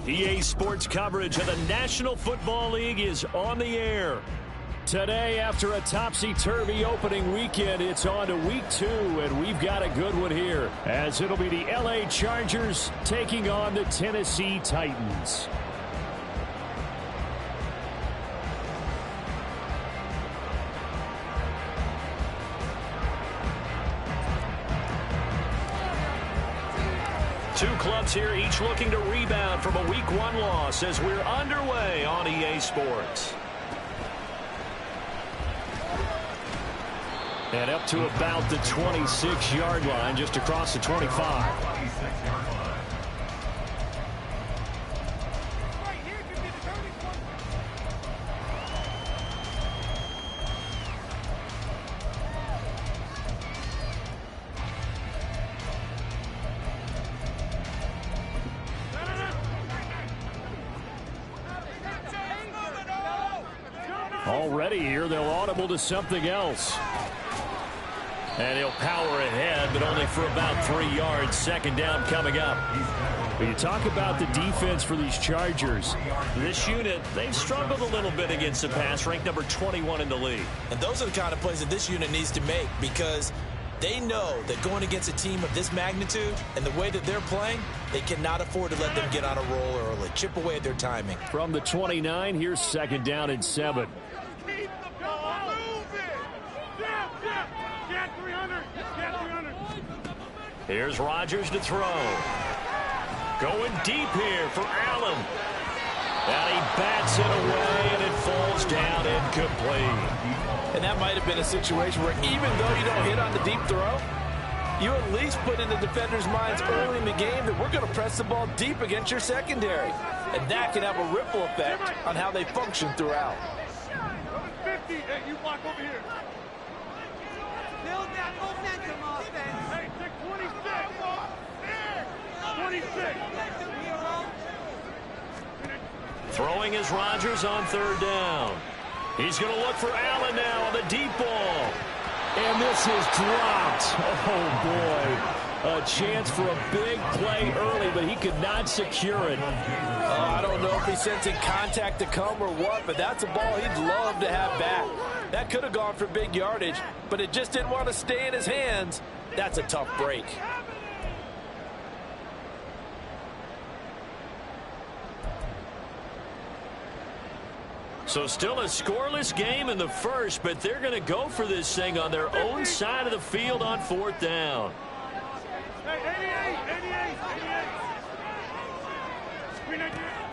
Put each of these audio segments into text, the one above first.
EA Sports coverage of the National Football League is on the air. Today, after a topsy-turvy opening weekend, it's on to week 2, and we've got a good one here, as it'll be the LA Chargers taking on the Tennessee Titans. Two clubs here, each looking to rebound from a Week 1 loss as we're underway on EA Sports. And up to about the 26-yard line, just across the 25. Already here, they'll audible to something else. And he'll power ahead, but only for about 3 yards. Second down coming up. When you talk about the defense for these Chargers, this unit, they've struggled a little bit against the pass, ranked number 21 in the league. And those are the kind of plays that this unit needs to make, because they know that going against a team of this magnitude and the way that they're playing, they cannot afford to let them get on a roll early. Chip away at their timing. From the 29, here's second down and 7. Here's Rodgers to throw. Going deep here for Allen. And he bats it away, and it falls down incomplete. And that might have been a situation where even though you don't hit on the deep throw, you at least put in the defenders' minds early in the game that we're going to press the ball deep against your secondary. And that can have a ripple effect on how they function throughout. 50, hey, you block over here. Build that momentum offense. Hey, 26. 26. Throwing is Rodgers on third down. He's going to look for Allen now on the deep ball. And this is dropped. Oh, boy. A chance for a big play early, but he could not secure it. I don't know if he's sensing contact to come or what, but that's a ball he'd love to have back. That could have gone for big yardage, but it just didn't want to stay in his hands. That's a tough break. So still a scoreless game in the first, but they're going to go for this thing on their own side of the field on fourth down.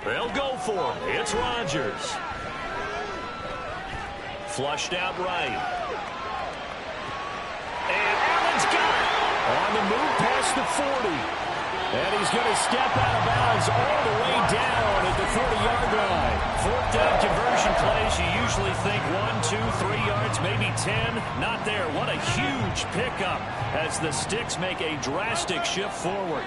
They'll go for it. It's Rodgers. Flushed out right. And Allen's got it. On the move past the 40. And he's going to step out of bounds all the way down at the 40-yard line. Fourth down conversion plays, you usually think 1, 2, 3 yards, maybe 10. Not there. What a huge pickup as the Sticks make a drastic shift forward.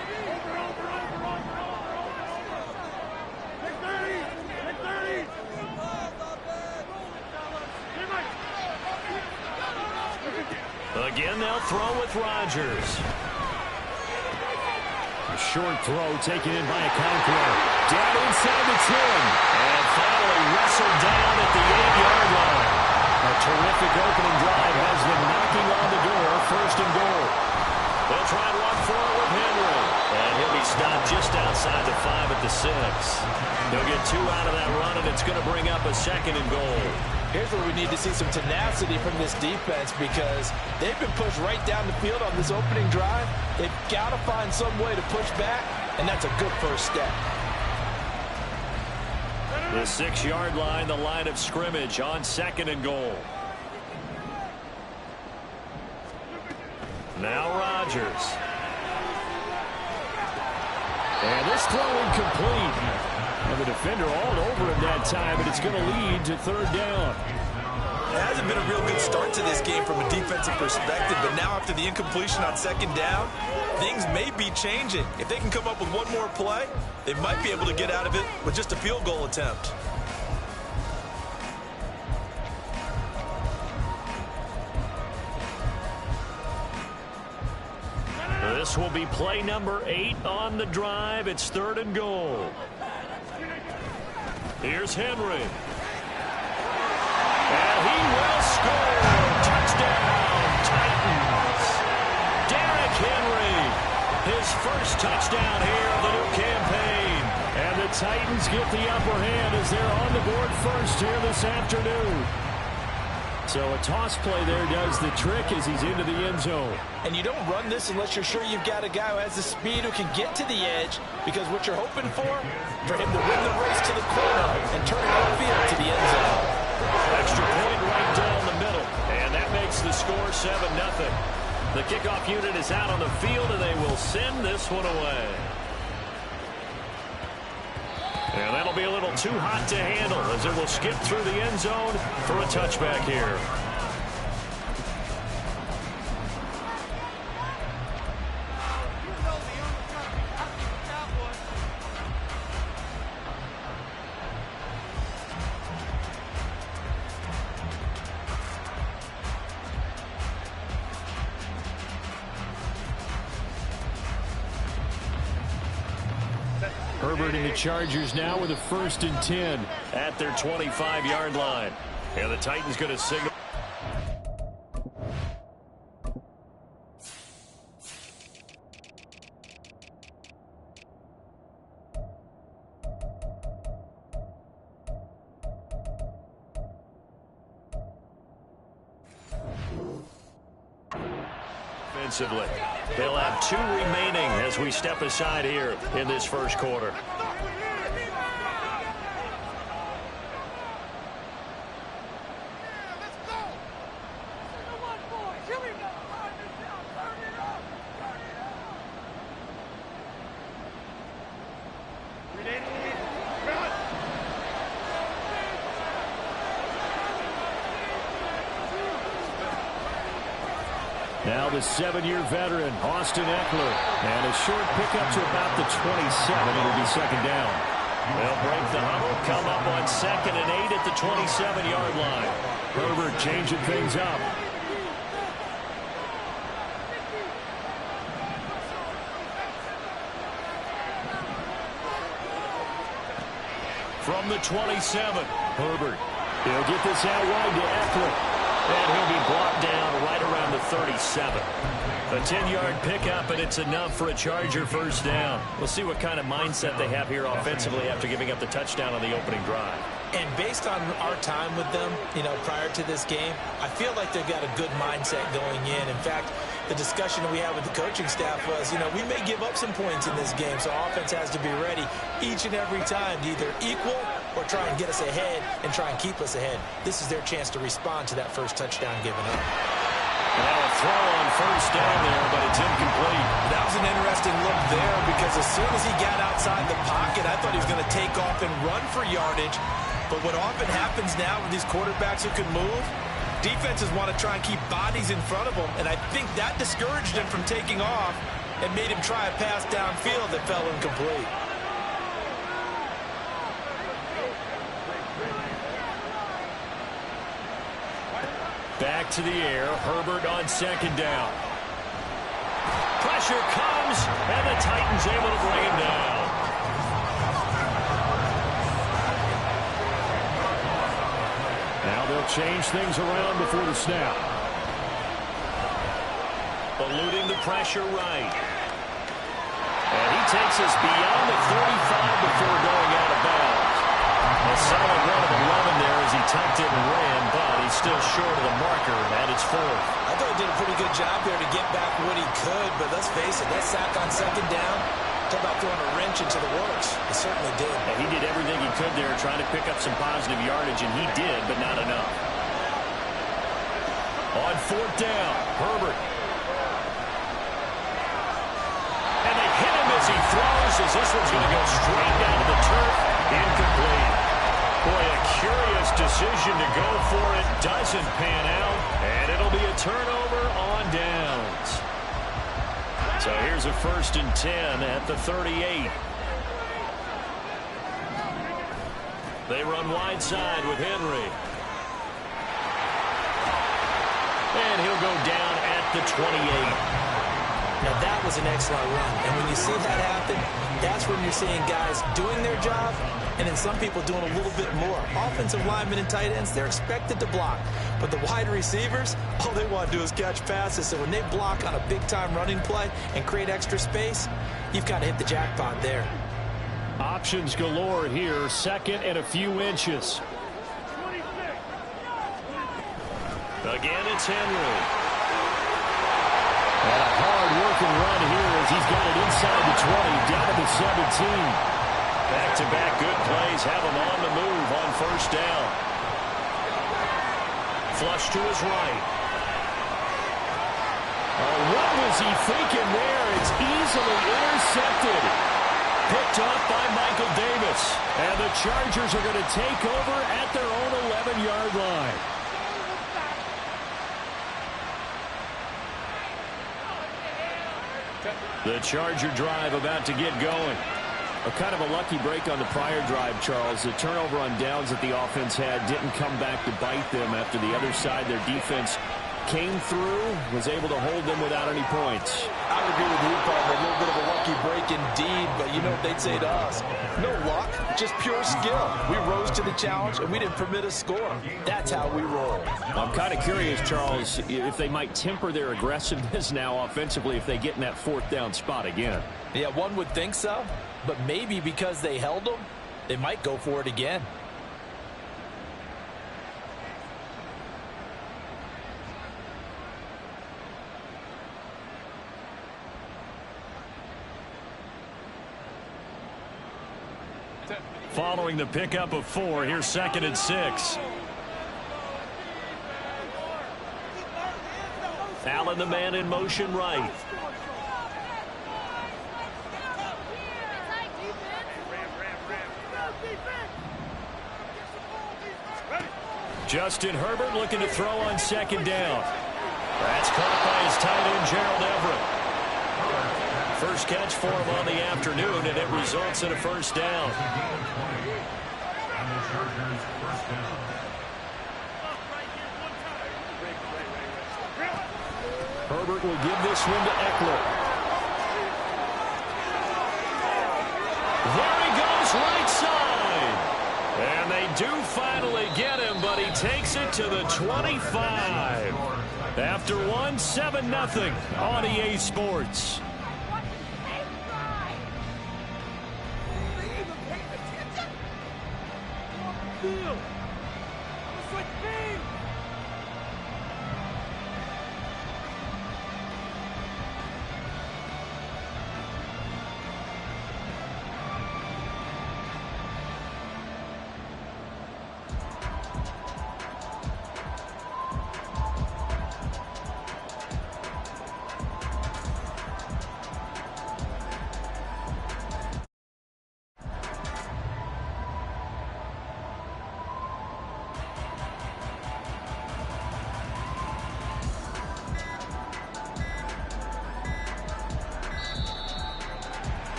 Again, they'll throw with Rodgers. A short throw taken in by a Conqueror. Down inside the 10. And finally wrestled down at the 8-yard line. A terrific opening drive has been knocking on the door. First and goal. They'll try and run forward with Henry. And he'll be stopped just outside the 5 at the 6. They'll get 2 out of that run, and it's going to bring up a second and goal. Here's where we need to see some tenacity from this defense, because they've been pushed right down the field on this opening drive. They've got to find some way to push back, and that's a good first step. The 6-yard line, the line of scrimmage on second and goal. Now Rodgers. And this throw incomplete. And the defender all over him that time, but it's going to lead to third down. It hasn't been a real good start to this game from a defensive perspective, but now after the incompletion on second down, things may be changing. If they can come up with one more play, they might be able to get out of it with just a field goal attempt. This will be play number 8 on the drive. It's third and goal. Here's Henry. And he will score. Touchdown, Titans. Derrick Henry, his first touchdown here of the new campaign. And the Titans get the upper hand as they're on the board first here this afternoon. So a toss play there does the trick as he's into the end zone. And you don't run this unless you're sure you've got a guy who has the speed who can get to the edge, because what you're hoping for him to win the race to the corner and turn it upfield to the end zone. Extra point right down the middle, and that makes the score 7-0. The kickoff unit is out on the field, and they will send this one away. And that'll be a little too hot to handle as it will skip through the end zone for a touchback here. Herbert and the Chargers now with a 1st and 10 at their 25-yard line. And the Titans going to signal. Offensively, they'll have 2 remaining as we step aside here in this first quarter. Now the 7-year veteran, Austin Eckler. And a short pickup to about the 27. It'll be 2nd down. They'll break the huddle, come up on 2nd and 8 at the 27-yard line. Herbert changing things up. From the 27, Herbert. He'll get this out wide to Eckler. And he'll be brought down right around the 37. A 10-yard pickup, and it's enough for a Charger 1st down. We'll see what kind of mindset they have here offensively after giving up the touchdown on the opening drive. And based on our time with them, prior to this game, I feel like they've got a good mindset going in. In fact, the discussion that we had with the coaching staff was, we may give up some points in this game, so offense has to be ready each and every time to either equal or try and get us ahead and try and keep us ahead. This is their chance to respond to that first touchdown given up. Now a throw on 1st down there, but it's incomplete. That was an interesting look there because as soon as he got outside the pocket, I thought he was going to take off and run for yardage. But what often happens now with these quarterbacks who can move, defenses want to try and keep bodies in front of them, and I think that discouraged him from taking off and made him try a pass downfield that fell incomplete. Back to the air, Herbert on 2nd down. Pressure comes, and the Titans able to bring him down. Now they'll change things around before the snap. Eluding the pressure right. And he takes us beyond the 35 before going out of bounds. A solid run of 11 there as he tucked it and ran, but he's still short of the marker, and it's 4th. I thought he did a pretty good job there to get back what he could, but let's face it, that sack on 2nd down, talk about throwing a wrench into the works. It certainly did. And he did everything he could there trying to pick up some positive yardage, and he did, but not enough. On 4th down, Herbert. And they hit him as he throws, as this one's going to go straight down to the turf. Incomplete. Boy, a curious decision to go for it. Doesn't pan out, and it'll be a turnover on downs. So here's a 1st and 10 at the 38. They run wide side with Henry. And he'll go down at the 28. Now, that was an excellent run. And when you see that happen, that's when you're seeing guys doing their job And then some people doing a little bit more. Offensive linemen and tight ends, they're expected to block. But the wide receivers, all they want to do is catch passes. So when they block on a big-time running play and create extra space, you've kind of hit the jackpot there. Options galore here. Second and a few inches. Again, it's Henry. And a hard-working run here as he's got it inside the 20, down to the 17. Back-to-back good plays have him on the move on first down. Flush to his right. Oh, what was he thinking there? It's easily intercepted. Picked up by Michael Davis. And the Chargers are going to take over at their own 11-yard line. The Charger drive about to get going. A kind of a lucky break on the prior drive, Charles. The turnover on downs that the offense had didn't come back to bite them after the other side. Their defense came through, was able to hold them without any points. I would agree with you, Paul. A little bit of a lucky break indeed, but you know what they'd say to us? No luck, just pure skill. We rose to the challenge, and we didn't permit a score. That's how we roll. I'm kind of curious, Charles, if they might temper their aggressiveness now offensively if they get in that fourth down spot again. Yeah, one would think so, but maybe because they held them, they might go for it again. Following the pickup of 4, here's 2nd and 6. Allen, the man in motion right. Justin Herbert looking to throw on 2nd down. That's caught by his tight end, Gerald Everett. First catch for him on the afternoon, and it results in a first down. Herbert will give this one to Eckler. There he goes, right side. And they do finally get him, but he takes it to the 25. After one, 7-0 on EA Sports.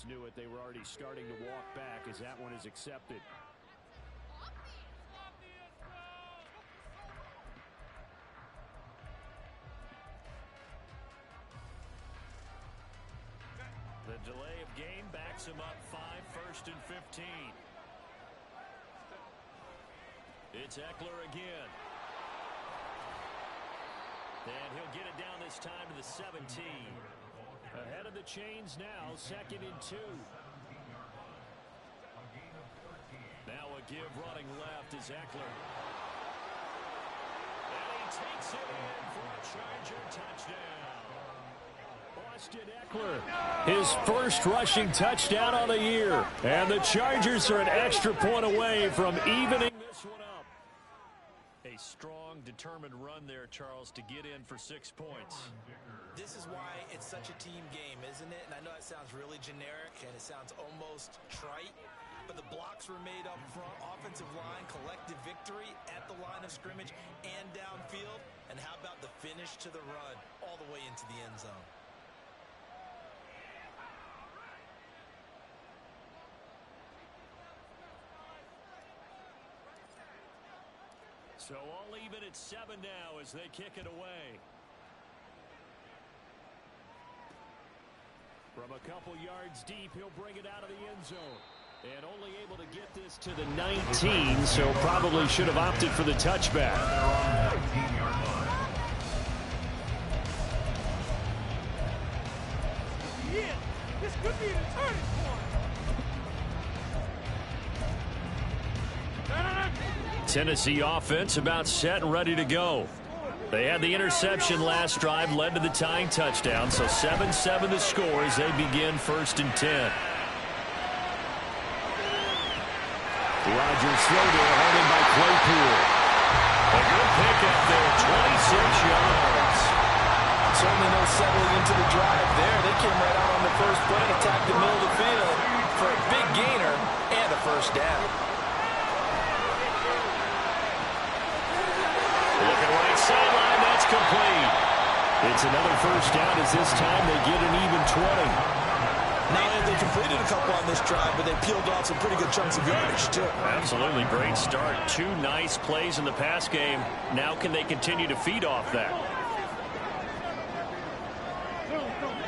Knew it. They were already starting to walk back as that one is accepted. The delay of game backs him up 5, 1st and 15. It's Eckler again. And he'll get it down this time to the 17. Ahead of the chains now, 2nd and 2. Now a give running left is Eckler. And he takes it in for a Charger touchdown. Austin Eckler, his first rushing touchdown on the year. And the Chargers are an extra point away from evening this one up. A strong, determined run there, Charles, to get in for 6 points. This is why it's such a team game, isn't it? And I know that sounds really generic and it sounds almost trite, but the blocks were made up front, offensive line, collective victory at the line of scrimmage and downfield. And how about the finish to the run all the way into the end zone? So all even at 7 now as they kick it away. From a couple yards deep, he'll bring it out of the end zone. And only able to get this to the 19, so probably should have opted for the touchback. Yeah, this could be the turning point. Tennessee offense about set and ready to go. They had the interception last drive, led to the tying touchdown, so 7-7 the score as they begin 1st and 10. Rodgers throw there, held in by Claypool. A good pickup there, 26 yards. Certainly no settling into the drive there. They came right out on the first play and attacked the middle of the field for a big gainer and a first down. Looking right sideline, that's complete. It's another first down as this time they get an even 20. Not only have they completed a couple on this drive, but they peeled off some pretty good chunks of yardage, too. Absolutely great start. 2 nice plays in the pass game. Now can they continue to feed off that?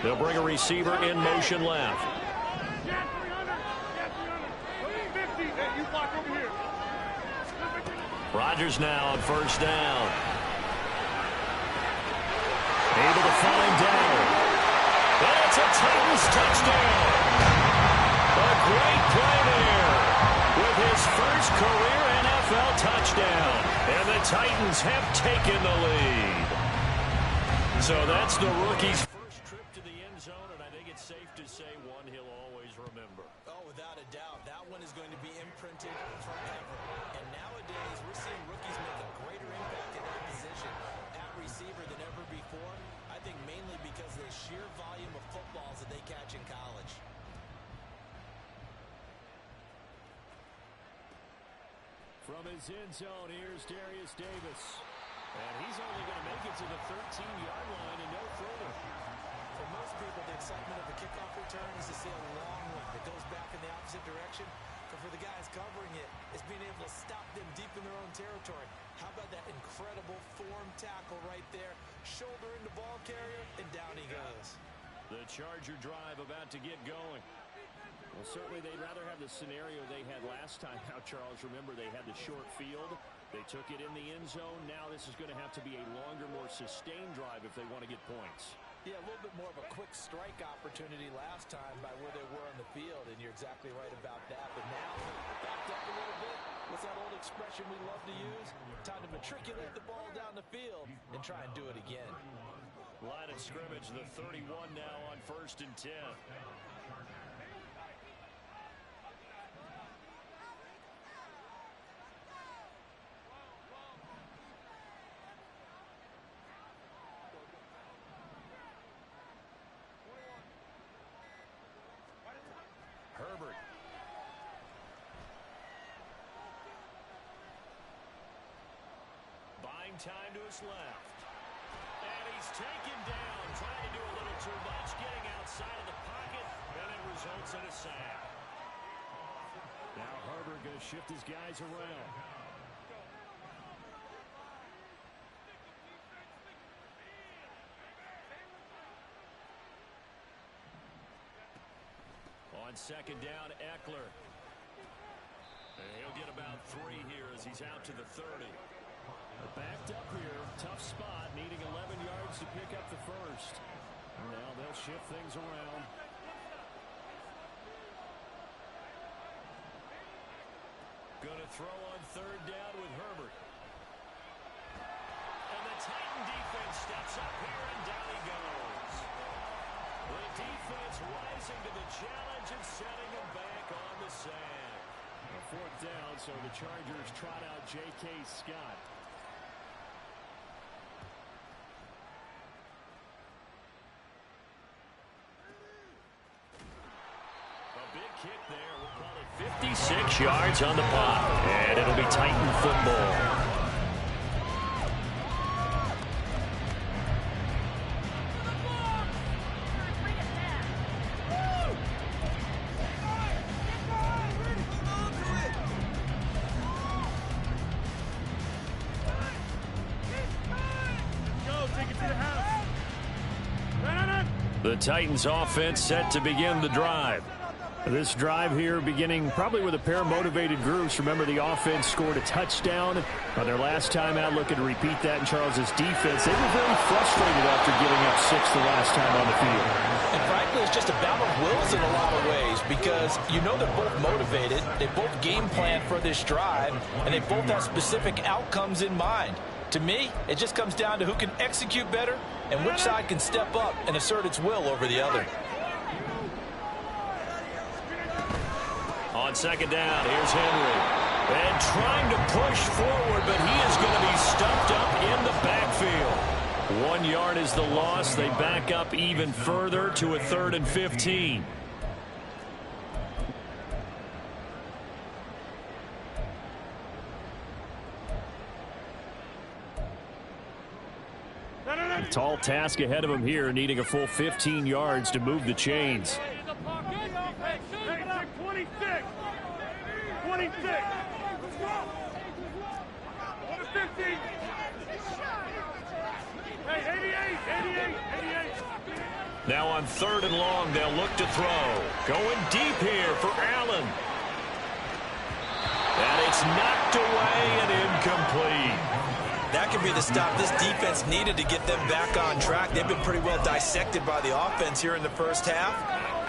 They'll bring a receiver in motion left. Rodgers now on first down. Able to find down. And it's a Titans touchdown. A great play there with his first career NFL touchdown. And the Titans have taken the lead. So that's the rookie's first trip to the end zone, and I think it's safe to say one he'll always remember. Oh, without a doubt. That one is going to be imprinted forever. And nowadays, we're seeing rookies make a greater impact in that position at receiver than ever before. I think mainly because of the sheer volume of footballs that they catch in college. From his end zone, here's Darius Davis. And he's only going to make it to the 13-yard line and no further. For most people, the excitement of a kickoff return is to see a long one that goes back in the opposite direction. But for the guys covering it, it's being able to stop them deep in their own territory. How about that incredible form tackle right there? Shoulder into ball carrier, and down he goes. The Charger drive about to get going. Well, certainly they'd rather have the scenario they had last time out, Charles. Remember, they had the short field. They took it in the end zone. Now this is going to have to be a longer, more sustained drive if they want to get points. Yeah, a little bit more of a quick strike opportunity last time by where they were on the field, and you're exactly right about that. But now, backed up a little bit. What's that old expression we love to use? Time to matriculate the ball down the field and try and do it again. Line of scrimmage, the 31 now on 1st and 10. Herbert. Buying time to his left. And he's taken down, trying to do a little too much, getting outside of the pocket, and it results in a sack. Now Herbert going to shift his guys around. On second down, Eckler. And he'll get about 3 here as he's out to the 30. Backed up here, tough spot, needing 11 yards to pick up the first. Now they'll shift things around. Going to throw on third down with Herbert. And the Titan defense steps up here, and down he goes. The defense rising to the challenge and setting him back on the sand. A 4th down, so the Chargers trot out J.K. Scott. A big kick there. We'll call it 56 yards on the pot. And it'll be Titan football. The The Titans offense set to begin the drive. This drive here beginning probably with a pair of motivated groups. Remember, the offense scored a touchdown on their last time out, looking to repeat that in Charles's defense. They were very frustrated after giving up 6 the last time on the field. And frankly, it's just a battle of wills in a lot of ways, because you know they're both motivated, they both game plan for this drive, and they both have specific outcomes in mind. To me, it just comes down to who can execute better and which side can step up and assert its will over the other. On second down, here's Henry. And trying to push forward, but he is going to be stuffed up in the backfield. 1 yard is the loss. They back up even further to a 3rd and 15. A tall task ahead of him here, needing a full 15 yards to move the chains. 26. 26. 15. Hey, 88. Now on 3rd and long, they'll look to throw. Going deep here for Allen. And it's knocked away and incomplete. That could be the stop this defense needed to get them back on track. They've been pretty well dissected by the offense here in the first half.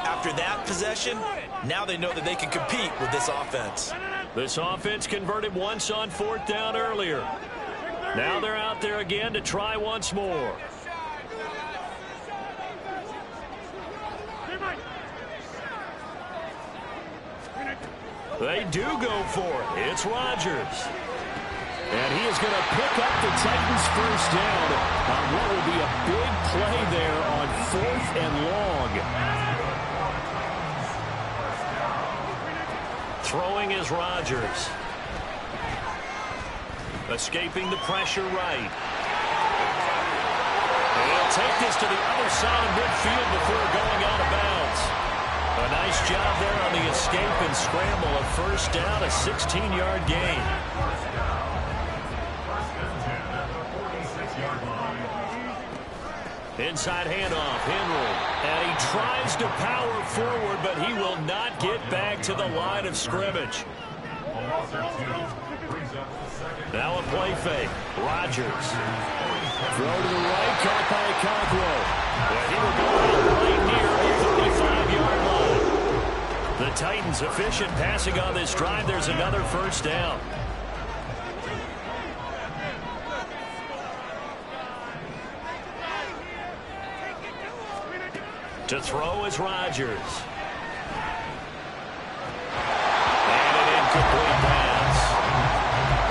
After that possession, now they know that they can compete with this offense. This offense converted once on 4th down earlier. Now they're out there again to try once more. They do go for it. It's Rodgers. And he is going to pick up the Titans' first down on what will be a big play there on 4th and long. Throwing is Rodgers. Escaping the pressure right. And he'll take this to the other side of midfield before going out of bounds. A nice job there on the escape and scramble. A first down, a 16-yard gain. Inside handoff, Henry. And he tries to power forward, but he will not get back to the line of scrimmage. Now a play fake. Rodgers. Throw to the right, caught by Conquo. And he will go out right near the 35-yard line. The Titans efficient passing on this drive. There's another first down. To throw is Rodgers. And an incomplete pass.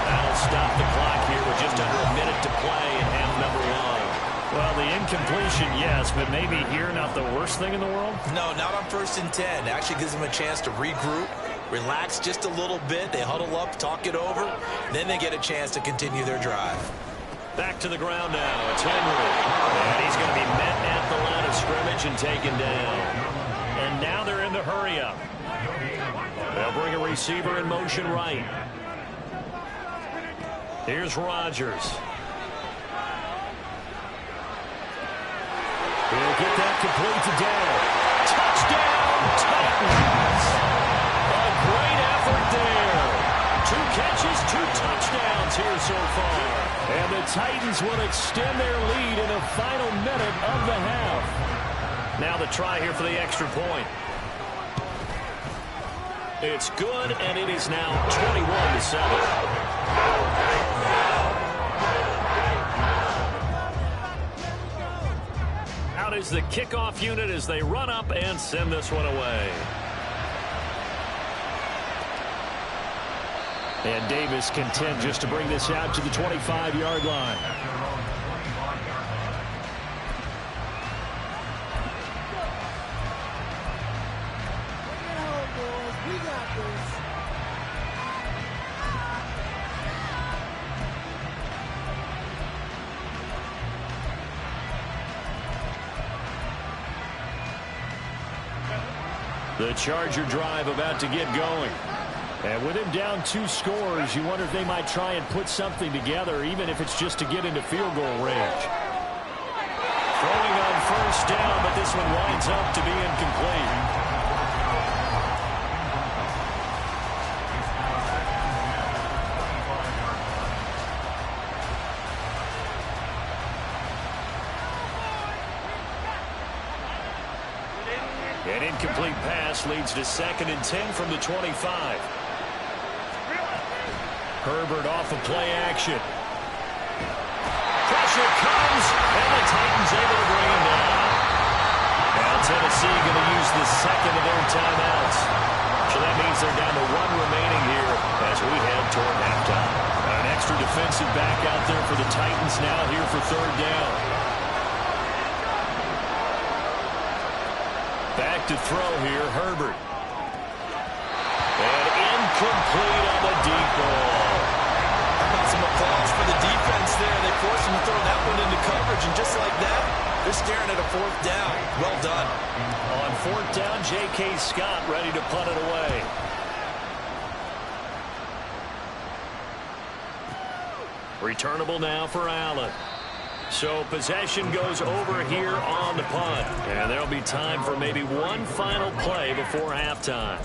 That'll stop the clock here with just under a minute to play in half number 1. Well, the incompletion, yes, but maybe here not the worst thing in the world? No, not on 1st and 10. It actually gives them a chance to regroup, relax just a little bit. They huddle up, talk it over. Then they get a chance to continue their drive. Back to the ground now. It's Henry. And he's going to be met at the line of scrimmage and taken down. And now they're in the hurry-up. They'll bring a receiver in motion right. Here's Rodgers. He'll get that complete to Dell. Touchdown, Titans! A great effort there. 2 catches, 2 touchdowns here so far. And the Titans will extend their lead in the final minute of the half. Now the try here for the extra point. It's good, and it is now 21-7. Out is the kickoff unit as they run up and send this one away. And Davis content just to bring this out to the 25-yard line. The Charger drive about to get going. And with him down 2 scores, you wonder if they might try and put something together, even if it's just to get into field goal range. Throwing on first down, but this one winds up to be incomplete. An incomplete pass leads to 2nd and 10 from the 25. Herbert off of play action. Pressure comes, and the Titans able to bring him down. Now Tennessee going to use the second of their timeouts. So that means they're down to 1 remaining here as we head toward halftime. An extra defensive back out there for the Titans now here for 3rd down. Back to throw here, Herbert. And incomplete on the deep ball. How about some applause for the defense there? They forced him to throw that one into coverage, and just like that, they're staring at a 4th down. Well done. On 4th down, J.K. Scott ready to punt it away. Returnable now for Allen. So possession goes over here on the punt. And there'll be time for maybe one final play before halftime.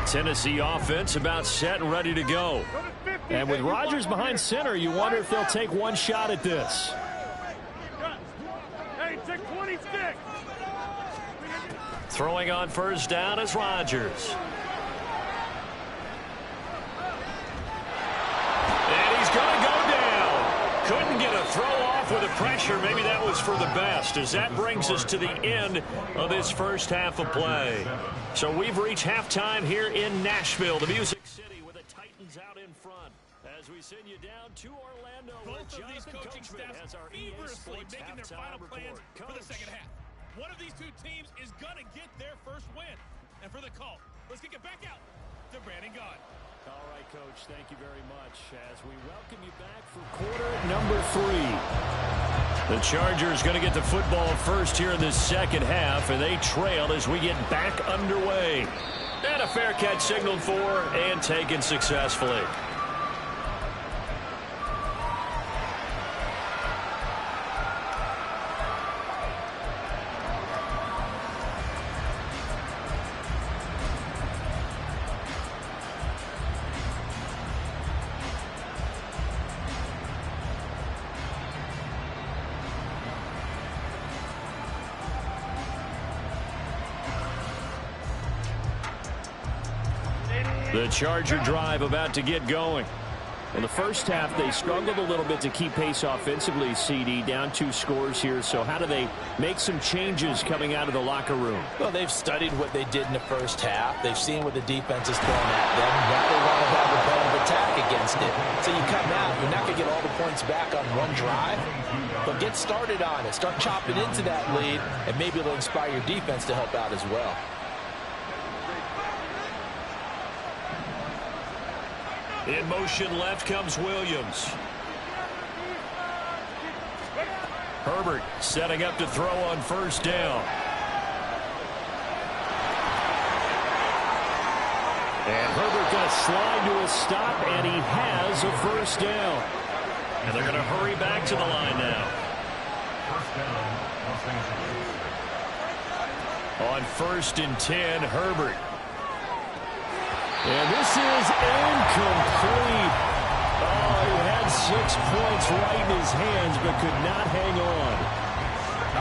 Tennessee offense about set and ready to go. And with Rodgers behind center, you wonder if they'll take one shot at this. Hey, take 26. Throwing on first down is Rodgers. And he's going to go down. Couldn't get a throw off with the pressure. Maybe that was for the best, as that brings us to the end of this first half of play. So we've reached halftime here in Nashville, the Music City, with the Titans out in front. As we send you down to Orlando, both of these coaching staffs has our feverishly making their final plans for the second half. One of these two teams is going to get their first win. And for the call, let's kick it back out to Brandon Gaud. All right, Coach, thank you very much as we welcome you back for quarter number 3. The Chargers going to get the football first here in this second half, and they trail as we get back underway. And a fair catch signaled for and taken successfully. The Charger drive about to get going. In the first half, they struggled a little bit to keep pace offensively, CD, down 2 scores here. So how do they make some changes coming out of the locker room? Well, they've studied what they did in the first half. They've seen what the defense is throwing at them. Now they want to have a plan of attack against it. So you come out, you're not going to get all the points back on one drive, but get started on it. Start chopping into that lead, and maybe it'll inspire your defense to help out as well. In motion left comes Williams. Herbert setting up to throw on first down. And Herbert going to slide to a stop, and he has a first down. And they're going to hurry back to the line now. On 1st and 10, Herbert. And this is incomplete. Oh, he had 6 points right in his hands, but could not hang on.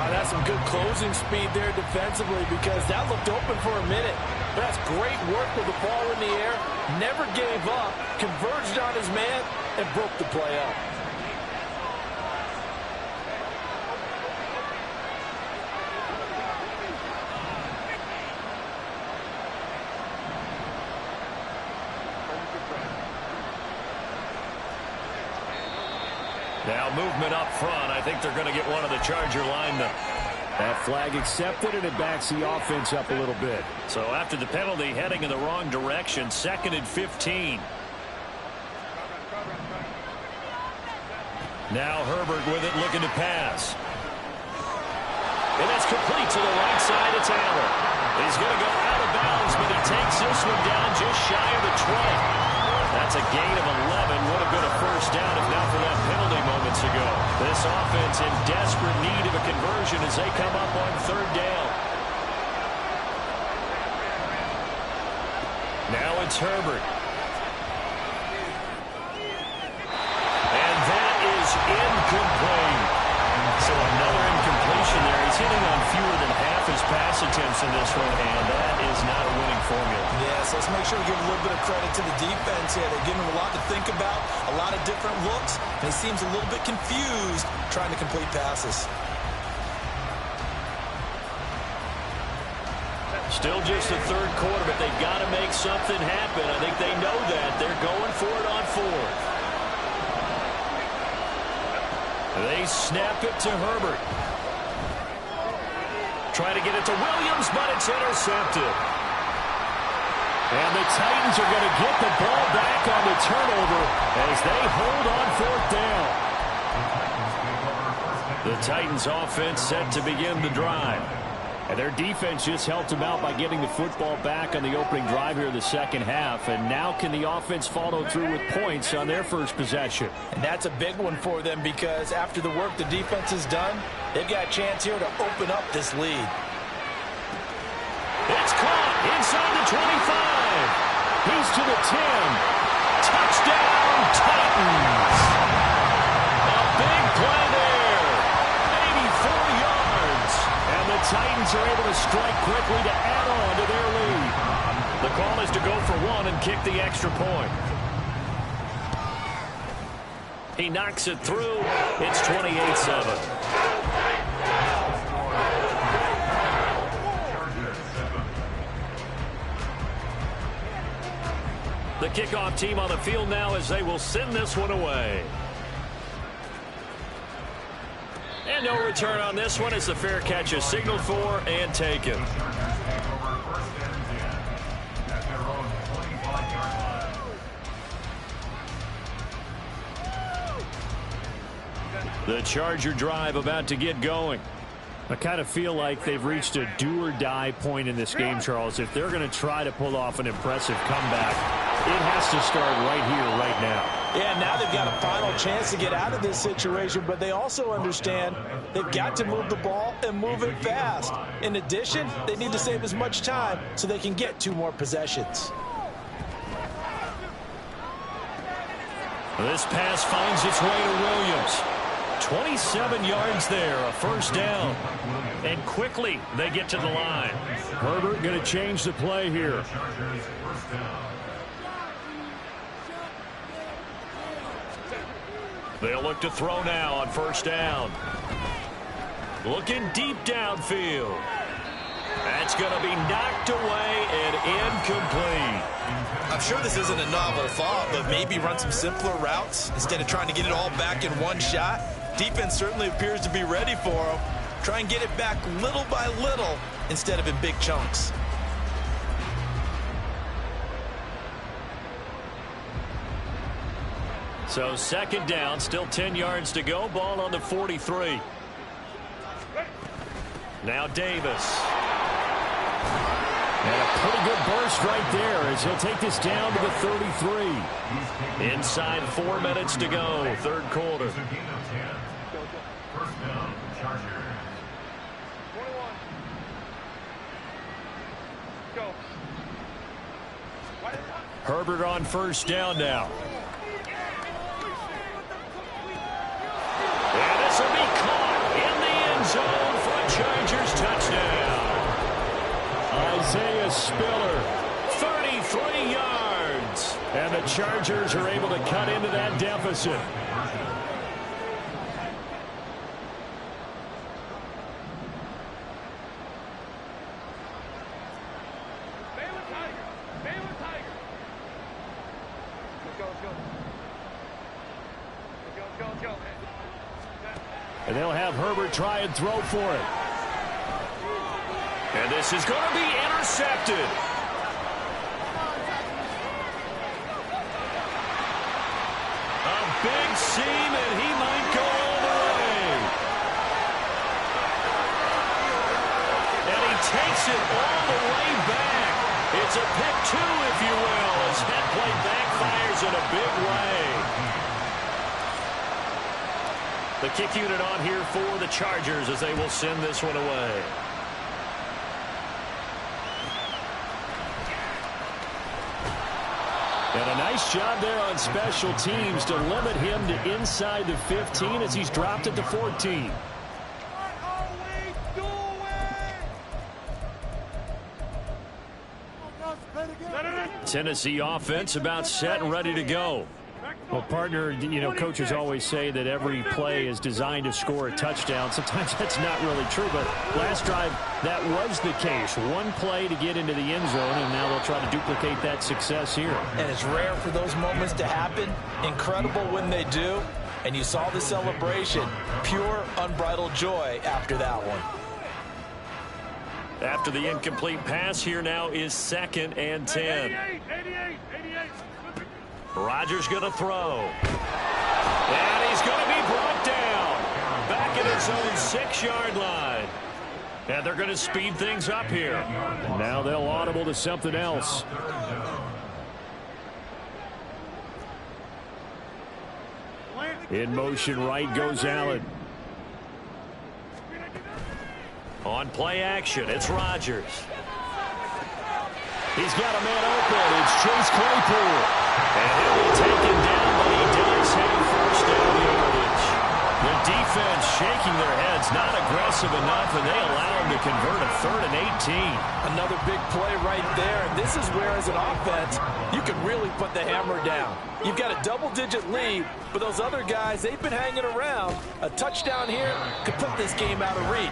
That's some good closing speed there defensively, because that looked open for a minute. But that's great work with the ball in the air. Never gave up, converged on his man, and broke the play up. Now movement up front. I think they're going to get one of the Charger linemen. That flag accepted, and it backs the offense up a little bit. So after the penalty, heading in the wrong direction, 2nd and 15. Now Herbert with it, looking to pass. And that's complete to the right side. It's Allen. He's going to go out of bounds, but he takes this one down just shy of the 20. That's a gain of 11. Would have been a first down if not for that penalty moments ago. This offense in desperate need of a conversion as they come up on third down. Now it's Herbert. And that is incomplete. So another incompletion there. He's hitting on fewer than half his pass attempts in this one, and that is not a winning formula. Yes, let's make sure we give a little bit of credit to the defense here. They're giving him a lot to think about, a lot of different looks, and he seems a little bit confused trying to complete passes. Still just the third quarter, but they've got to make something happen. I think they know that. They're going for it on fourth. They snap it to Herbert. Try to get it to Williams, but it's intercepted. And the Titans are going to get the ball back on the turnover as they hold on fourth down. The Titans offense set to begin the drive. And their defense just helped them out by getting the football back on the opening drive here in the second half. And now can the offense follow through with points on their first possession? And that's a big one for them because after the work the defense has done, they've got a chance here to open up this lead. It's caught inside the 25. He's to the 10. Touchdown, Titans. A big play there. 84 yards. And the Titans are able to strike quickly to add on to their lead. The call is to go for one and kick the extra point. He knocks it through. It's 28-7. The kickoff team on the field now as they will send this one away. And no return on this one as the fair catch is signaled for and taken. The Charger drive about to get going. I kind of feel like they've reached a do-or-die point in this game, Charles. If they're going to try to pull off an impressive comeback, it has to start right here, right now. Yeah, now they've got a final chance to get out of this situation, but they also understand they've got to move the ball and move it fast. In addition, they need to save as much time so they can get 2 more possessions. This pass finds its way to Williams. 27 yards there, a first down. And quickly they get to the line. Herbert going to change the play here. They'll look to throw now on first down. Looking deep downfield. That's going to be knocked away and incomplete. I'm sure this isn't a novel thought, but maybe run some simpler routes instead of trying to get it all back in one shot. Defense certainly appears to be ready for him. Try and get it back little by little instead of in big chunks. So second down, still 10 yards to go. Ball on the 43. Now Davis. And a pretty good burst right there as he'll take this down to the 33. Inside 4 minutes to go, third quarter. Herbert on first down now. And this will be caught in the end zone for a Chargers touchdown. Isaiah Spiller. 33 yards. And the Chargers are able to cut into that deficit. And they'll have Herbert try and throw for it. And this is going to be intercepted. A big seam, and he might go all the way. And he takes it all the way back. It's a pick 2, if you will, as that play backfires in a big way. The kick unit on here for the Chargers as they will send this one away. And a nice job there on special teams to limit him to inside the 15 as he's dropped it to 14. Tennessee offense about set and ready to go. Well, partner, you know, coaches always say that every play is designed to score a touchdown. Sometimes that's not really true, but last drive, that was the case. One play to get into the end zone, and now they'll try to duplicate that success here. And it's rare for those moments to happen. Incredible when they do. And you saw the celebration. Pure, unbridled joy after that one. After the incomplete pass, here now is 2nd and 10. 88. Rodgers going to throw. And he's going to be brought down. Back at his own 6-yard line. And they're going to speed things up here. And now they'll audible to something else. In motion right goes Allen. On play action, it's Rodgers. He's got a man open. It's Chase Claypool. And he'll be taken down, but he does have first down yardage. The defense shaking their heads, not aggressive enough, and they allow him to convert a 3rd and 18. Another big play right there. And this is where, as an offense, you can really put the hammer down. You've got a double-digit lead, but those other guys, they've been hanging around. A touchdown here could put this game out of reach.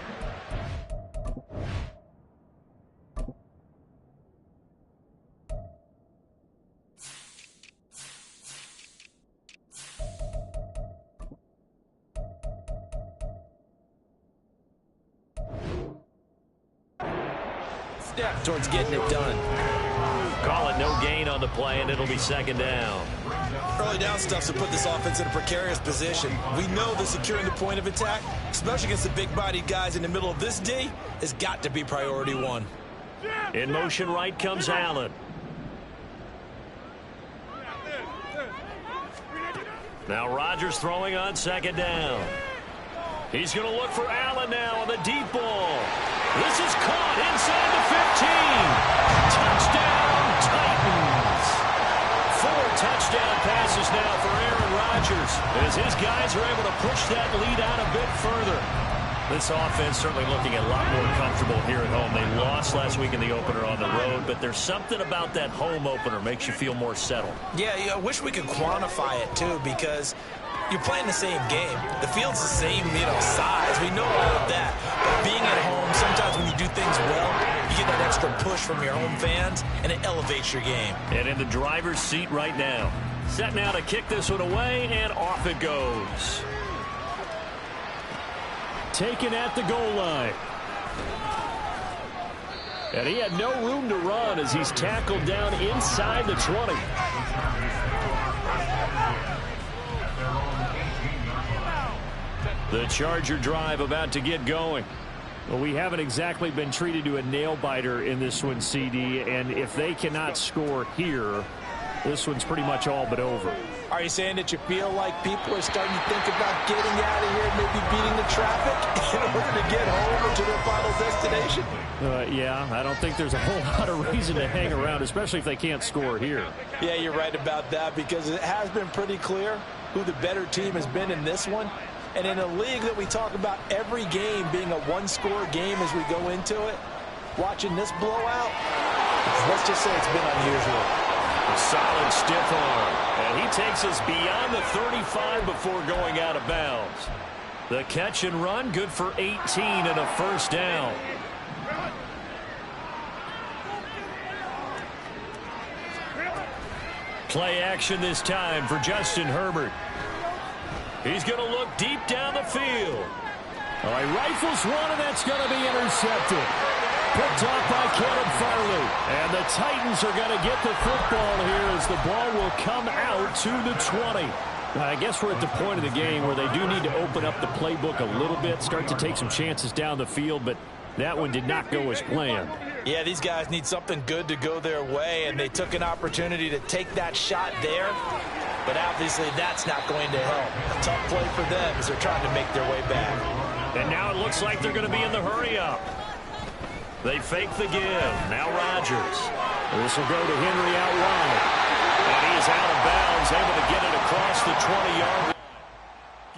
Step towards getting it done. Call it no gain on the play, and it'll be 2nd down. Early down stuff to put this offense in a precarious position. We know that securing the point of attack, especially against the big-bodied guys in the middle of this D, has got to be priority 1. In motion right comes Allen. Now Rodgers throwing on 2nd down. He's going to look for Allen now on the deep ball. This is caught inside the 15. Touchdown, Titans. 4 touchdown passes now for Aaron Rodgers as his guys are able to push that lead out a bit further. This offense certainly looking a lot more comfortable here at home. They lost last week in the opener on the road, but there's something about that home opener makes you feel more settled. Yeah, I wish we could quantify it, too, because you're playing the same game. The field's the same, size. We know all of that. But being at home, sometimes when you do things well, you get that extra push from your home fans, and it elevates your game. And in the driver's seat right now. Set now to kick this one away, and off it goes. Taken at the goal line. And he had no room to run as he's tackled down inside the 20. The Charger drive about to get going. Well, we haven't exactly been treated to a nail-biter in this one, CD, and if they cannot score here, this one's pretty much all but over. Are you saying that you feel like people are starting to think about getting out of here, maybe beating the traffic in order to get home or to their final destination? Yeah, I don't think there's a whole lot of reason to hang around, especially if they can't score here. Yeah, you're right about that, because it has been pretty clear who the better team has been in this one. And in a league that we talk about every game being a one-score game as we go into it, watching this blowout, let's just say it's been unusual. A solid stiff arm. And he takes us beyond the 35 before going out of bounds. The catch and run, good for 18 and a first down. Play action this time for Justin Herbert. He's going to look deep down the field. All right, rifles one, and that's going to be intercepted. Picked off by Caleb Farley. And the Titans are going to get the football here as the ball will come out to the 20. I guess we're at the point of the game where they do need to open up the playbook a little bit, start to take some chances down the field, but that one did not go as planned. Yeah, these guys need something good to go their way, and they took an opportunity to take that shot there. But obviously that's not going to help. A tough play for them as they're trying to make their way back. And now it looks like they're going to be in the hurry-up. They fake the give. Now Rodgers. This will go to Henry out wide. And he is out of bounds, able to get it across the 20-yard line.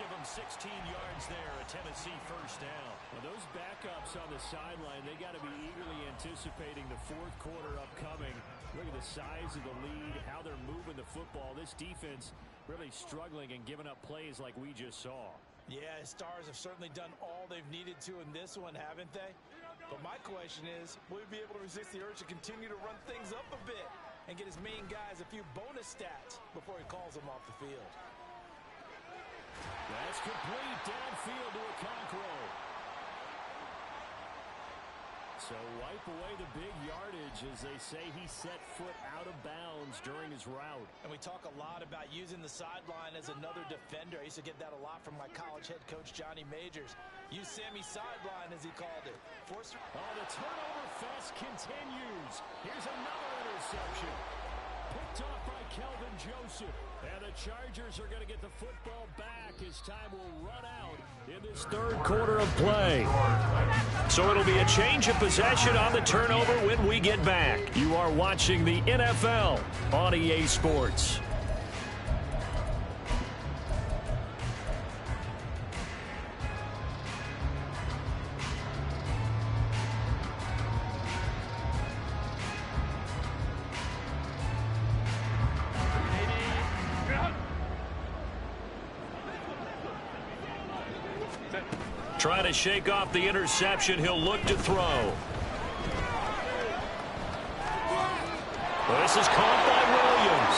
Give him 16 yards there, a Tennessee first down. Well, those backups on the sideline, they got to be eagerly anticipating the fourth quarter upcoming. Look at the size of the lead, how they're moving the football. This defense really struggling and giving up plays like we just saw. Yeah, Stars have certainly done all they've needed to in this one, haven't they? But my question is, will he be able to resist the urge to continue to run things up a bit and get his main guys a few bonus stats before he calls them off the field? That's complete downfield to Okonkwo. So wipe away the big yardage as they say he set foot out of bounds during his route. And we talk a lot about using the sideline as another defender. I used to get that a lot from my college head coach, Johnny Majors. Use Sammy sideline, as he called it. The turnover fest continues. Here's another interception. Picked off by Kelvin Joseph. And the Chargers are going to get the football back as time will run out in this third quarter of play. So it'll be a change of possession on the turnover when we get back. You are watching the NFL on EA Sports. Trying to shake off the interception. He'll look to throw. This is caught by Williams.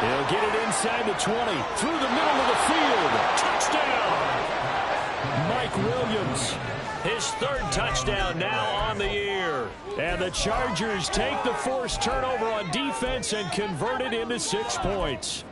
He'll get it inside the 20. Through the middle of the field. Touchdown! Mike Williams. His third touchdown now on the year. And the Chargers take the forced turnover on defense and convert it into 6 points.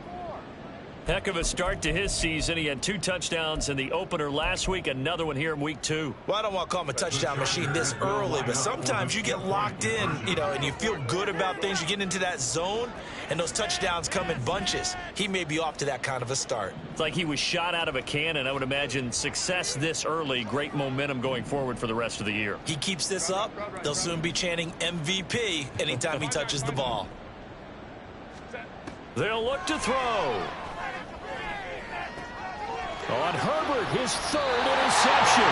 Heck of a start to his season. He had 2 touchdowns in the opener last week, another one here in week 2. Well, I don't want to call him a touchdown machine this early, but sometimes you get locked in, and you feel good about things. You get into that zone, and those touchdowns come in bunches. He may be off to that kind of a start. It's like he was shot out of a cannon. I would imagine success this early, great momentum going forward for the rest of the year. He keeps this up, they'll soon be chanting MVP anytime he touches the ball. They'll look to throw. On Herbert, his third interception.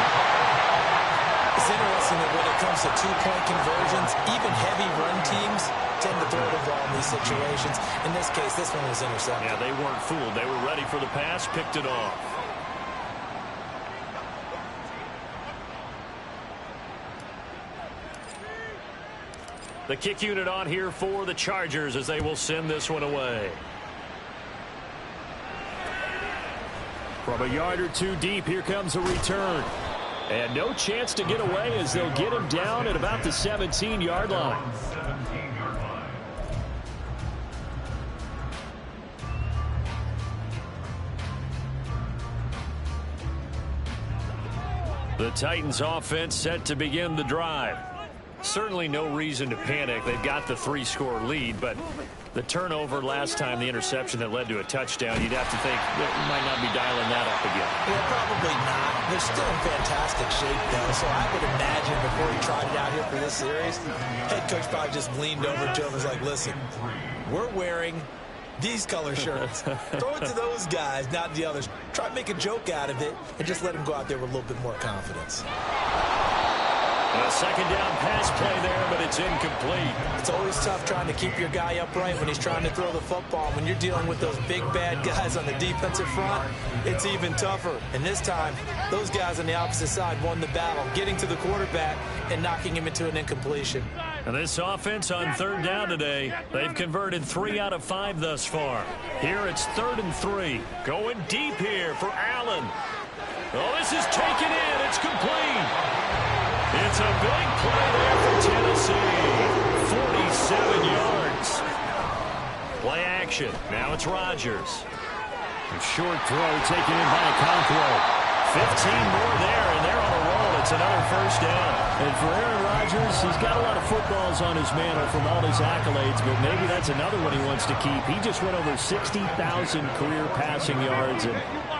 It's interesting that when it comes to two-point conversions, even heavy run teams tend to throw the ball in these situations. In this case, this one was intercepted. Yeah, they weren't fooled. They were ready for the pass, picked it off. The kick unit on here for the Chargers as they will send this one away. From a yard or two deep, here comes a return. And no chance to get away as they'll get him down at about the 17-yard line. The Titans offense set to begin the drive. Certainly no reason to panic. They've got the 3-score lead, but the turnover last time, the interception that led to a touchdown, you'd have to think they might not be dialing that up again. Yeah, probably not. They're still in fantastic shape, though, so I would imagine before he tried it out here for this series, head coach probably just leaned over to him and was like, listen, we're wearing these color shirts. Throw it to those guys, not the others. Try to make a joke out of it and just let them go out there with a little bit more confidence. A second down pass play there, but it's incomplete. It's always tough trying to keep your guy upright when he's trying to throw the football. When you're dealing with those big, bad guys on the defensive front, it's even tougher. And this time, those guys on the opposite side won the battle, getting to the quarterback and knocking him into an incompletion. And this offense on third down today, they've converted 3 out of 5 thus far. Here it's 3rd and 3. Going deep here for Allen. Oh, this is taken in. It's complete. It's a big play there for Tennessee. 47 yards. Play action. Now it's Rodgers. A short throw taken in by Okonkwo. 15 more there, and they're on a roll. It's another first down. And for Aaron Rodgers, he's got a lot of footballs on his mantle from all his accolades, but maybe that's another one he wants to keep. He just went over 60,000 career passing yards, and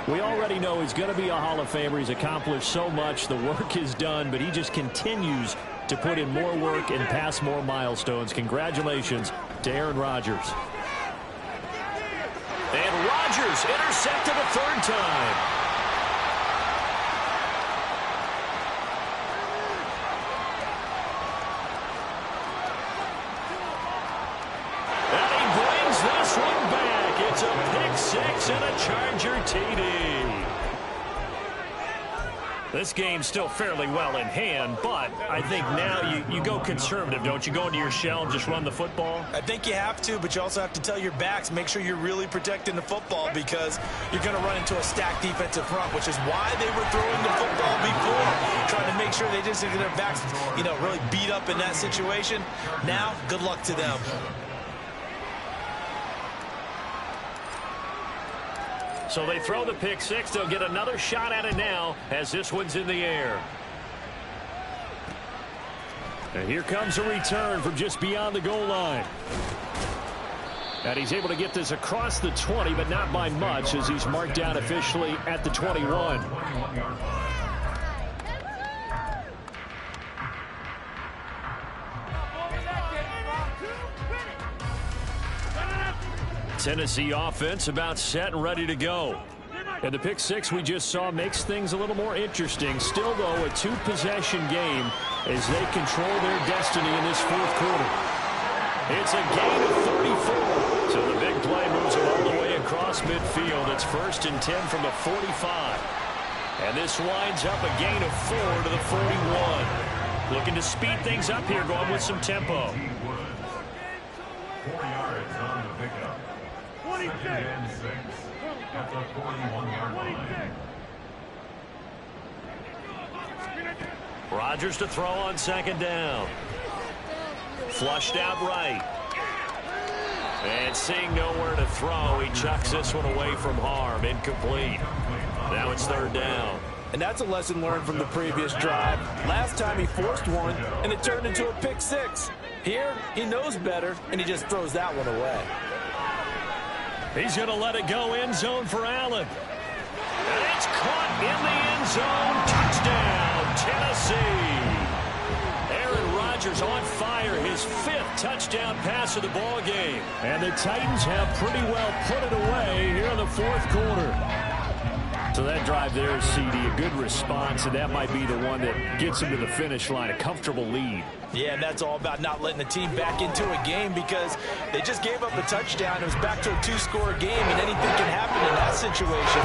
we already know he's going to be a Hall of Famer. He's accomplished so much. The work is done, but he just continues to put in more work and pass more milestones. Congratulations to Aaron Rodgers. And Rodgers intercepted a third time. And he brings this one back. It's a pick six and a Charger TD. This game's still fairly well in hand, but I think now you go conservative, don't you? Go into your shell and just run the football? I think you have to, but you also have to tell your backs, make sure you're really protecting the football because you're going to run into a stacked defensive front, which is why they were throwing the football before, trying to make sure they just get their backs, really beat up in that situation. Now, good luck to them. So they throw the pick six. They'll get another shot at it now as this one's in the air. And here comes a return from just beyond the goal line. And he's able to get this across the 20, but not by much as he's marked down officially at the 21. Tennessee offense about set and ready to go. And the pick six we just saw makes things a little more interesting. Still, though, a two-possession game as they control their destiny in this fourth quarter. It's a gain of 34. So the big play moves it all the way across midfield. It's 1st and 10 from the 45. And this winds up a gain of 4 to the 41. Looking to speed things up here, going with some tempo. 4 yards on the pickup. 26. At the 41-yard line. Rodgers to throw on second down. Flushed out right. And seeing nowhere to throw, he chucks this one away from harm. Incomplete. Now it's 3rd down. And that's a lesson learned from the previous drive. Last time he forced one, and it turned into a pick six. Here, he knows better, and he just throws that one away. He's going to let it go end zone for Allen. And it's caught in the end zone. Touchdown, Tennessee. Aaron Rodgers on fire, his 5th touchdown pass of the ball game. And the Titans have pretty well put it away here in the 4th quarter. So that drive there, CD, a good response, and that might be the one that gets him to the finish line, a comfortable lead. Yeah, and that's all about not letting the team back into a game because they just gave up a touchdown. It was back to a 2-score game, and anything can happen in that situation.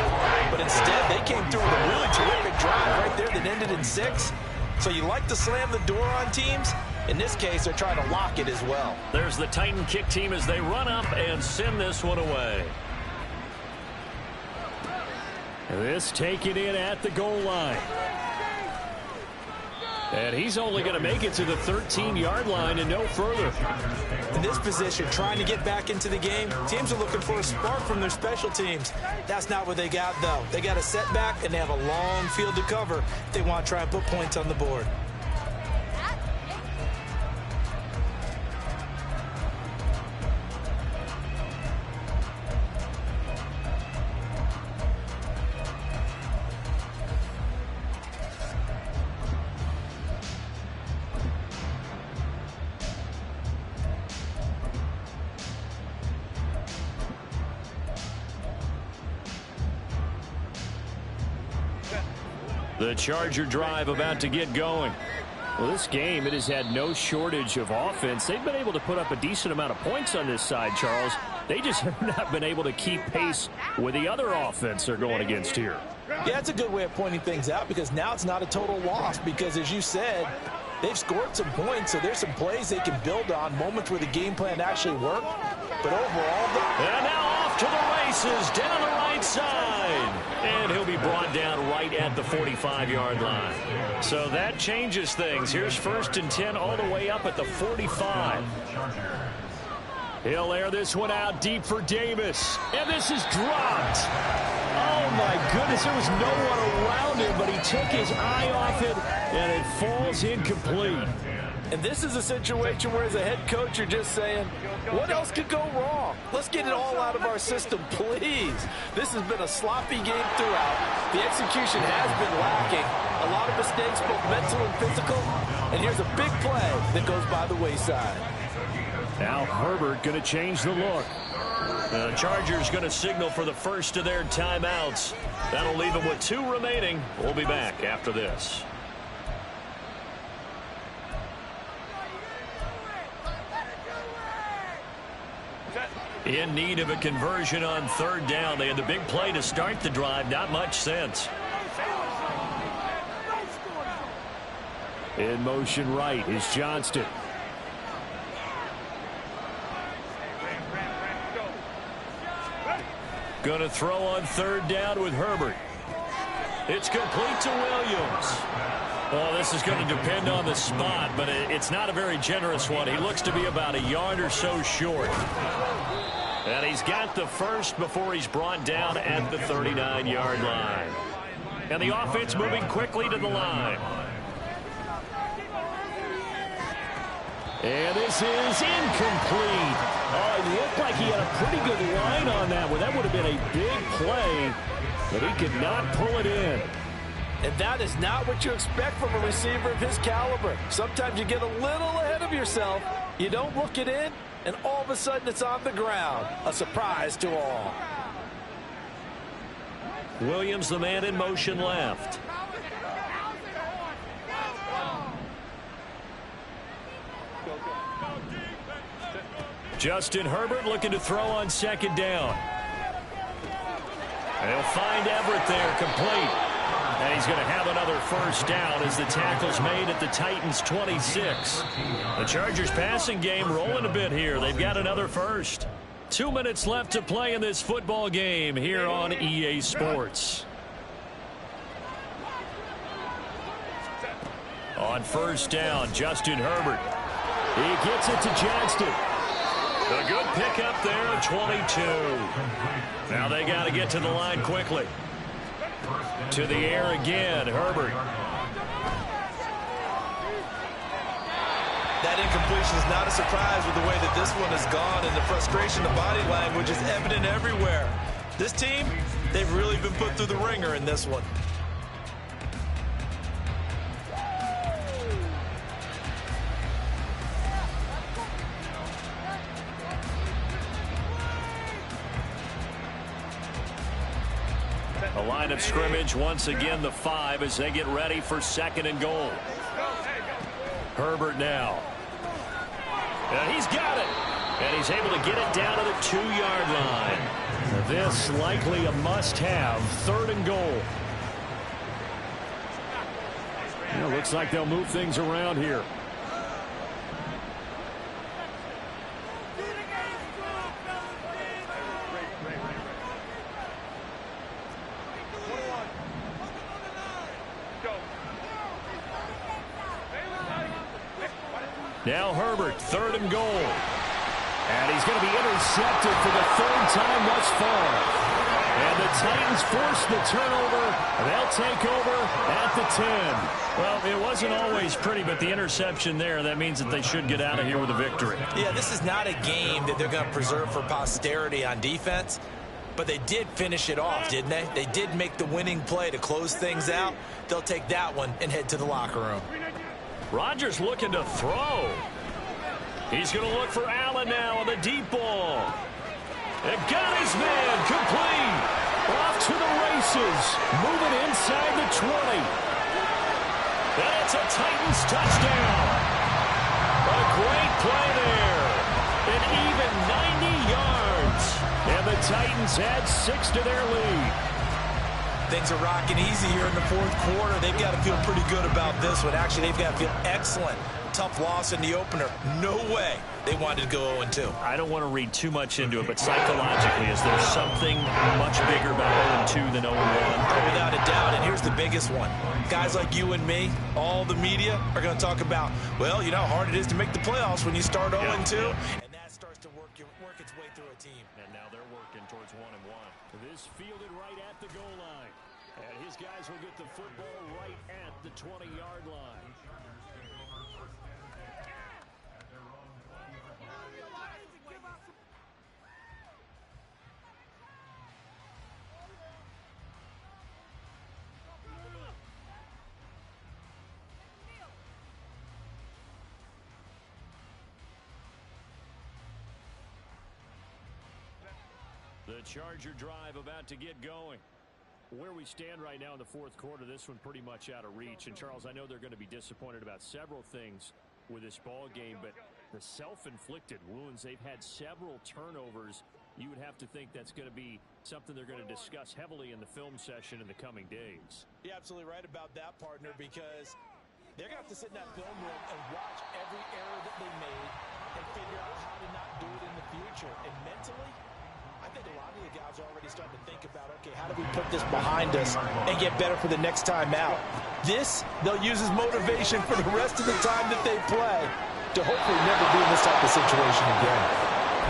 But instead, they came through with a really terrific drive right there that ended in 6. So you like to slam the door on teams. In this case, they're trying to lock it as well. There's the Titan kick team as they run up and send this one away. This taken in at the goal line. And he's only going to make it to the 13-yard line and no further. In this position, trying to get back into the game, teams are looking for a spark from their special teams. That's not what they got, though. They got a setback, and they have a long field to cover if they want to try and put points on the board. The Charger drive about to get going. Well, this game, it has had no shortage of offense. They've been able to put up a decent amount of points on this side, Charles. They just have not been able to keep pace with the other offense they're going against here. Yeah, that's a good way of pointing things out because now it's not a total loss because, as you said, they've scored some points, so there's some plays they can build on, moments where the game plan actually worked. But overall, and now off to the races down the right side. And he'll be brought down right at the 45-yard line. So that changes things. Here's 1st and 10 all the way up at the 45. He'll air this one out deep for Davis. And this is dropped. Oh, my goodness. There was no one around him, but he took his eye off it and it falls incomplete. And this is a situation where as a head coach you're just saying, what else could go wrong? Let's get it all out of our system, please. This has been a sloppy game throughout. The execution has been lacking. A lot of mistakes, both mental and physical. And here's a big play that goes by the wayside. Now Herbert going to change the look. The Chargers going to signal for the first of their timeouts. That'll leave them with 2 remaining. We'll be back after this. In need of a conversion on 3rd down. They had the big play to start the drive. Not much sense. In motion right is Johnston. Going to throw on 3rd down with Herbert. It's complete to Williams. Oh, this is going to depend on the spot, but it's not a very generous one. He looks to be about a yard or so short. And he's got the first before he's brought down at the 39-yard line. And the offense moving quickly to the line. And this is incomplete. Oh, it looked like he had a pretty good line on that one. That would have been a big play, but he could not pull it in. And that is not what you expect from a receiver of his caliber. Sometimes you get a little ahead of yourself. You don't look it in, and all of a sudden it's on the ground. A surprise to all. Williams, the man in motion left. Justin Herbert looking to throw on 2nd down. And he'll find Everett there, complete. And he's going to have another first down as the tackle's made at the Titans' 26. The Chargers passing game rolling a bit here. They've got another first. 2 minutes left to play in this football game here on EA Sports. On 1st down, Justin Herbert. He gets it to Johnston. A good pickup there, 22. Now they got to get to the line quickly. To the air again, Herbert. That incompletion is not a surprise with the way that this one has gone, and the frustration, the body language is evident everywhere. This team, they've really been put through the ringer in this one. A line of scrimmage, once again the 5 as they get ready for 2nd and goal. Herbert now. And he's got it. And he's able to get it down to the 2-yard line. This likely a must-have, 3rd and goal. It looks like they'll move things around here. Now Herbert, 3rd and goal. And he's going to be intercepted for the 3rd time thus far. And the Titans force the turnover. They'll take over at the 10. Well, it wasn't always pretty, but the interception there, that means that they should get out of here with a victory. Yeah, this is not a game that they're going to preserve for posterity on defense. But they did finish it off, didn't they? They did make the winning play to close things out. They'll take that one and head to the locker room. Rodgers looking to throw. He's going to look for Allen now on the deep ball. And got his man complete. Off to the races. Moving inside the 20. And it's a Titans touchdown. A great play there. An even 90 yards. And the Titans add 6 to their lead. Things are rocking easy here in the 4th quarter. They've got to feel pretty good about this one. Actually, they've got to feel excellent. Tough loss in the opener. No way they wanted to go 0-2. I don't want to read too much into it, but psychologically, is there something much bigger about 0-2 than 0-1? Without a doubt, and here's the biggest one. Guys like you and me, all the media, are going to talk about, well, you know how hard it is to make the playoffs when you start 0-2. And that starts to work its way through a team. And now they're working towards 1-1. This fielded right at the goal line. And his guys will get the football right at the 20-yard line. The Charger drive about to get going. Where we stand right now in the fourth quarter, this one pretty much out of reach. And, Charles, I know they're going to be disappointed about several things with this ball game, but the self-inflicted wounds, they've had several turnovers. You would have to think that's going to be something they're going to discuss heavily in the film session in the coming days. You're absolutely right about that, partner, because they're going to have to sit in that film room and watch every error that they made and figure out how to not do it in the future. And mentally, I think a lot of the guys are already starting to think about, okay, how do we put this behind us and get better for the next time out? This, they'll use as motivation for the rest of the time that they play to hopefully never be in this type of situation again.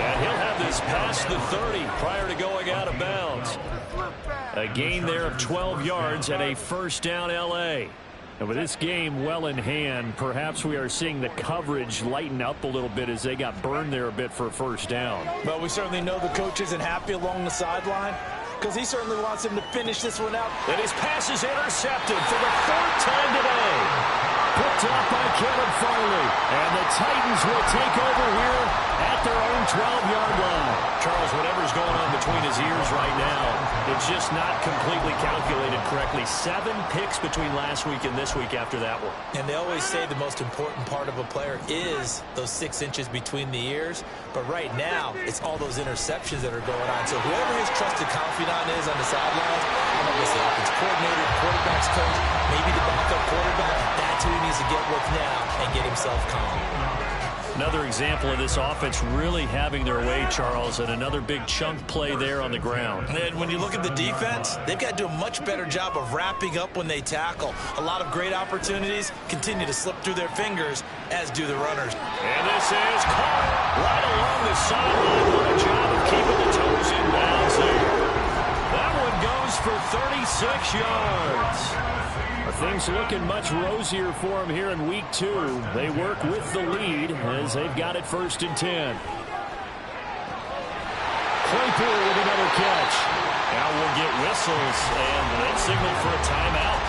And he'll have this past the 30 prior to going out of bounds. A gain there of 12 yards and a first down L.A. And with this game well in hand, perhaps we are seeing the coverage lighten up a little bit as they got burned there a bit for a first down. Well, we certainly know the coach isn't happy along the sideline because he certainly wants him to finish this one out. And his pass is intercepted for the third time today. Picked up by Kevin Farley. And the Titans will take over here at their own 12-yard line. Charles, whatever's going on between his ears right now, it's just not completely calculated correctly. 7 picks between last week and this week after that one. And they always say the most important part of a player is those 6 inches between the ears. But right now, it's all those interceptions that are going on. So whoever his trusted confidant is on the sidelines, I don't know if it's the offense coordinator, the quarterback's coach, maybe the backup quarterback, that's who he needs to get with now and get himself calm. Another example of this offense really having their way, Charles, and another big chunk play there on the ground. And when you look at the defense, they've got to do a much better job of wrapping up when they tackle. A lot of great opportunities continue to slip through their fingers, as do the runners. And this is caught right along the sideline. What a job of keeping the toes in bounds there. That one goes for 36 yards. Things looking much rosier for them here in week 2. They work with the lead as they've got it 1st and 10. Claypool with another catch. Now we'll get whistles, and they signal for a timeout.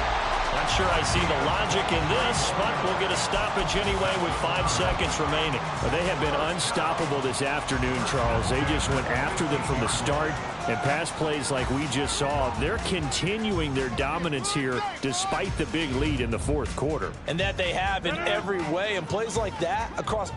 Not sure I see the logic in this, but we'll get a stoppage anyway with 5 seconds remaining. Well, they have been unstoppable this afternoon, Charles. They just went after them from the start, and pass plays like we just saw, they're continuing their dominance here despite the big lead in the fourth quarter. And that they have in every way, and plays like that across all